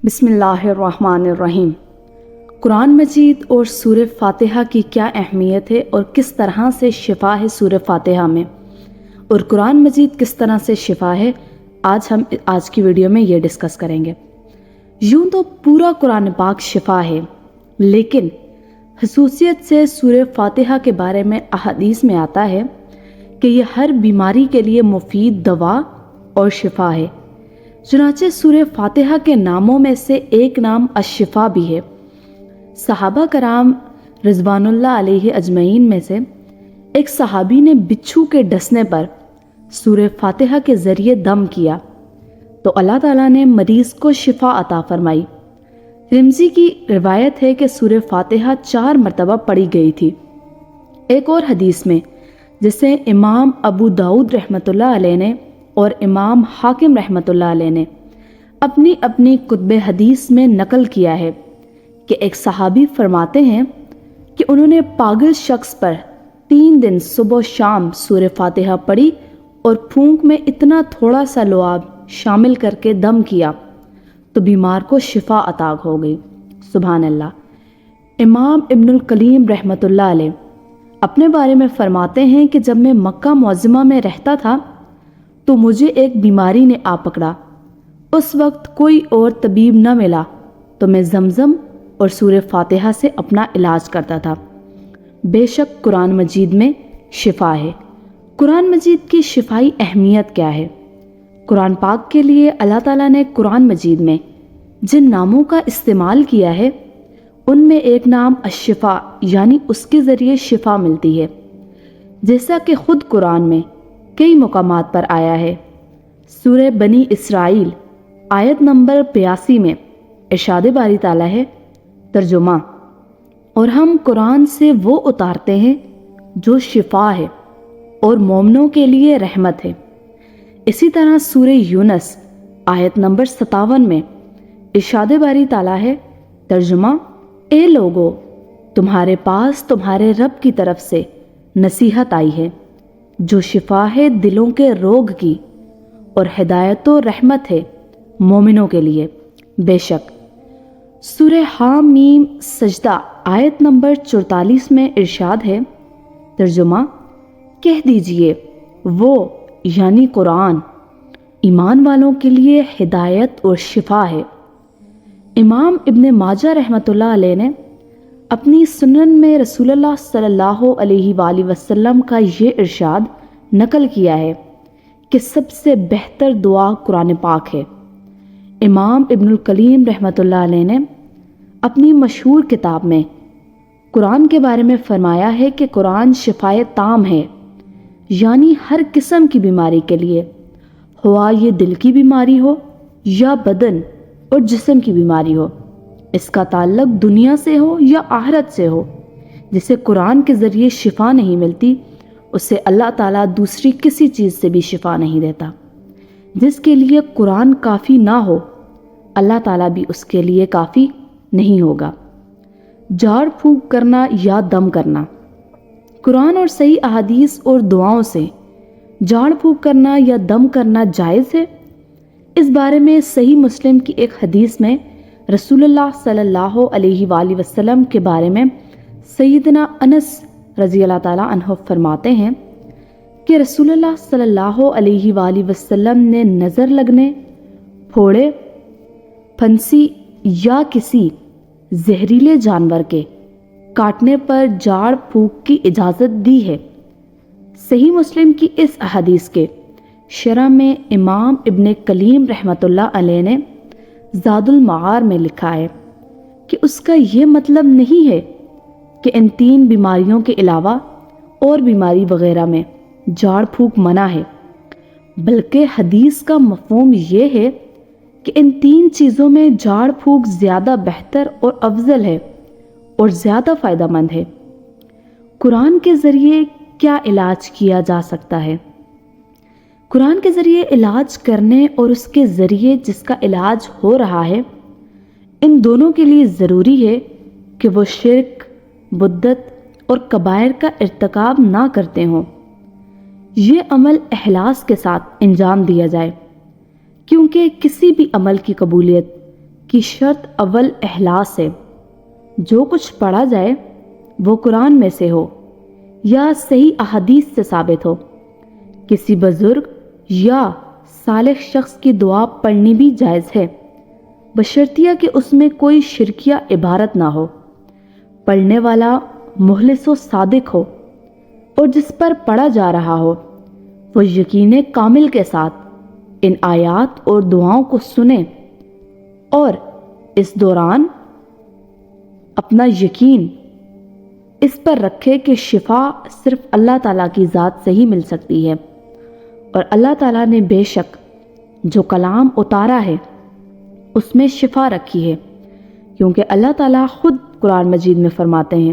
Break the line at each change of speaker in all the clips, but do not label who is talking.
بسم اللہ الرحمن الرحیم۔ قرآن مجید اور سورہ فاتحہ کی کیا اہمیت ہے اور کس طرح سے شفا ہے سورہ فاتحہ میں، اور قرآن مجید کس طرح سے شفا ہے، ہم آج کی ویڈیو میں یہ ڈسکس کریں گے۔ یوں تو پورا قرآن پاک شفا ہے، لیکن خصوصیت سے سورہ فاتحہ کے بارے میں احادیث میں آتا ہے کہ یہ ہر بیماری کے لیے مفید دوا اور شفا ہے۔ چنانچہ سورہ فاتحہ کے ناموں میں سے ایک نام الشفا بھی ہے۔ صحابہ کرام رضوان اللہ علیہ اجمعین میں سے ایک صحابی نے بچھو کے ڈسنے پر سورہ فاتحہ کے ذریعے دم کیا تو اللہ تعالیٰ نے مریض کو شفا عطا فرمائی۔ ترمذی کی روایت ہے کہ سورہ فاتحہ 4 مرتبہ پڑھی گئی تھی۔ ایک اور حدیث میں، جسے امام ابو داؤد رحمۃ اللہ علیہ نے اور امام حاکم رحمۃ اللہ علیہ نے اپنی اپنی کتب حدیث میں نقل کیا ہے کہ ایک صحابی فرماتے ہیں کہ انہوں نے پاگل شخص پر 3 دن صبح و شام سورہ فاتحہ پڑھی اور پھونک میں اتنا تھوڑا سا لعاب شامل کر کے دم کیا تو بیمار کو شفا عطا ہو گئی۔ سبحان اللہ۔ امام ابن القیم رحمۃ اللہ علیہ اپنے بارے میں فرماتے ہیں کہ جب میں مکہ معظمہ میں رہتا تھا تو مجھے ایک بیماری نے آ پکڑا۔ اس وقت کوئی اور طبیب نہ ملا تو میں زمزم اور سورہ فاتحہ سے اپنا علاج کرتا تھا۔ بے شک قرآن مجید میں شفا ہے۔ قرآن مجید کی شفائی اہمیت کیا ہے؟ قرآن پاک کے لیے اللہ تعالیٰ نے قرآن مجید میں جن ناموں کا استعمال کیا ہے ان میں ایک نام الشفا یعنی اس کے ذریعے شفا ملتی ہے، جیسا کہ خود قرآن میں کئی مقامات پر آیا ہے۔ سورہ بنی اسرائیل آیت نمبر 82 میں ارشاد باری تعالیٰ ہے، ترجمہ: اور ہم قرآن سے وہ اتارتے ہیں جو شفا ہے اور مومنوں کے لیے رحمت ہے۔ اسی طرح سورہ یونس آیت نمبر 57 میں ارشاد باری تعالیٰ ہے، ترجمہ: اے لوگو، تمہارے پاس تمہارے رب کی طرف سے نصیحت آئی ہے جو شفا ہے دلوں کے روگ کی اور ہدایت و رحمت ہے مومنوں کے لیے۔ بے شک سورہ حامیم سجدہ آیت نمبر 44 میں ارشاد ہے، ترجمہ: کہہ دیجئے وہ یعنی قرآن ایمان والوں کے لیے ہدایت اور شفا ہے۔ امام ابن ماجہ رحمۃ اللہ علیہ نے اپنی سنن میں رسول اللہ صلی اللہ علیہ وآلہ وسلم کا یہ ارشاد نقل کیا ہے کہ سب سے بہتر دعا قرآن پاک ہے۔ امام ابن القیم رحمۃ اللہ علیہ نے اپنی مشہور کتاب میں قرآن کے بارے میں فرمایا ہے کہ قرآن شفائے تام ہے، یعنی ہر قسم کی بیماری کے لیے، ہوا یہ دل کی بیماری ہو یا بدن اور جسم کی بیماری ہو، اس کا تعلق دنیا سے ہو یا آخرت سے ہو۔ جسے قرآن کے ذریعے شفا نہیں ملتی اسے اللہ تعالیٰ دوسری کسی چیز سے بھی شفا نہیں دیتا۔ جس کے لیے قرآن کافی نہ ہو اللہ تعالیٰ بھی اس کے لیے کافی نہیں ہوگا۔ جھاڑ پھونک کرنا یا دم کرنا۔ قرآن اور صحیح احادیث اور دعاؤں سے جھاڑ پھونک کرنا یا دم کرنا جائز ہے؟ اس بارے میں صحیح مسلم کی ایک حدیث میں رسول اللہ صلی اللہ علیہ وآلہ وسلم کے بارے میں سیدنا انس رضی اللہ تعالیٰ عنہ فرماتے ہیں کہ رسول اللہ صلی اللہ علیہ وآلہ وسلم نے نظر لگنے، پھوڑے، پھنسی یا کسی زہریلے جانور کے کاٹنے پر جھاڑ پھونک کی اجازت دی ہے۔ صحیح مسلم کی اس احادیث کے شرح میں امام ابن کلیم رحمۃ اللہ علیہ نے زاد المعار میں لکھا ہے کہ اس کا یہ مطلب نہیں ہے کہ ان 3 بیماریوں کے علاوہ اور بیماری وغیرہ میں جھاڑ پھونک منع ہے، بلکہ حدیث کا مفہوم یہ ہے کہ ان 3 چیزوں میں جھاڑ پھونک زیادہ بہتر اور افضل ہے اور زیادہ فائدہ مند ہے۔ قرآن کے ذریعے کیا علاج کیا جا سکتا ہے؟ قرآن کے ذریعے علاج کرنے اور اس کے ذریعے جس کا علاج ہو رہا ہے، ان دونوں کے لیے ضروری ہے کہ وہ شرک، بدعت اور کبائر کا ارتکاب نہ کرتے ہوں۔ یہ عمل اخلاص کے ساتھ انجام دیا جائے، کیونکہ کسی بھی عمل کی قبولیت کی شرط اول اخلاص ہے۔ جو کچھ پڑھا جائے وہ قرآن میں سے ہو یا صحیح احادیث سے ثابت ہو۔ کسی بزرگ یا صالح شخص کی دعا پڑھنی بھی جائز ہے، بشرطیہ کہ اس میں کوئی شرکیہ عبارت نہ ہو، پڑھنے والا مخلص و صادق ہو، اور جس پر پڑھا جا رہا ہو وہ یقین کامل کے ساتھ ان آیات اور دعاؤں کو سنے اور اس دوران اپنا یقین اس پر رکھے کہ شفا صرف اللہ تعالیٰ کی ذات سے ہی مل سکتی ہے، اور اللہ تعالیٰ نے بے شک جو کلام اتارا ہے اس میں شفا رکھی ہے، کیونکہ اللہ تعالیٰ خود قرآن مجید میں فرماتے ہیں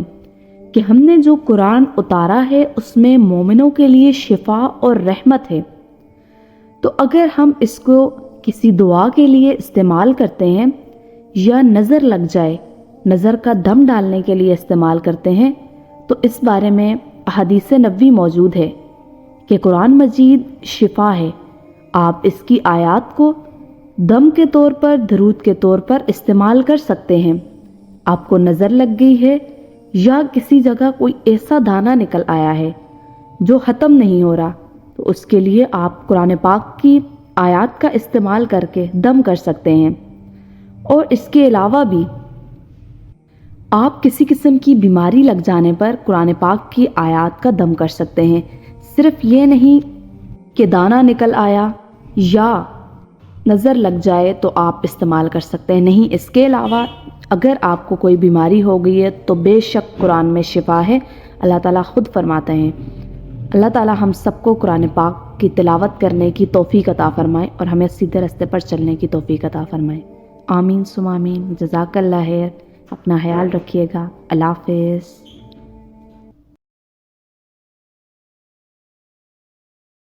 کہ ہم نے جو قرآن اتارا ہے اس میں مومنوں کے لیے شفا اور رحمت ہے۔ تو اگر ہم اس کو کسی دعا کے لیے استعمال کرتے ہیں یا نظر لگ جائے، نظر کا دم ڈالنے کے لیے استعمال کرتے ہیں، تو اس بارے میں احادیث نبوی موجود ہے کہ قرآن مجید شفا ہے۔ آپ اس کی آیات کو دم کے طور پر، درود کے طور پر استعمال کر سکتے ہیں۔ آپ کو نظر لگ گئی ہے یا کسی جگہ کوئی ایسا دانہ نکل آیا ہے جو ختم نہیں ہو رہا، تو اس کے لیے آپ قرآن پاک کی آیات کا استعمال کر کے دم کر سکتے ہیں۔ اور اس کے علاوہ بھی آپ کسی قسم کی بیماری لگ جانے پر قرآن پاک کی آیات کا دم کر سکتے ہیں۔ صرف یہ نہیں کہ دانہ نکل آیا یا نظر لگ جائے تو آپ استعمال کر سکتے ہیں، نہیں، اس کے علاوہ اگر آپ کو کوئی بیماری ہو گئی ہے تو بے شک قرآن میں شفا ہے۔ اللہ تعالیٰ خود فرماتے ہیں۔ اللہ تعالیٰ ہم سب کو قرآن پاک کی تلاوت کرنے کی توفیق عطا فرمائے اور ہمیں سیدھے راستے پر چلنے کی توفیق عطا فرمائے۔ آمین ثم آمین۔ جزاک اللہ خیر۔ اپنا خیال رکھیے گا۔ اللہ حافظ۔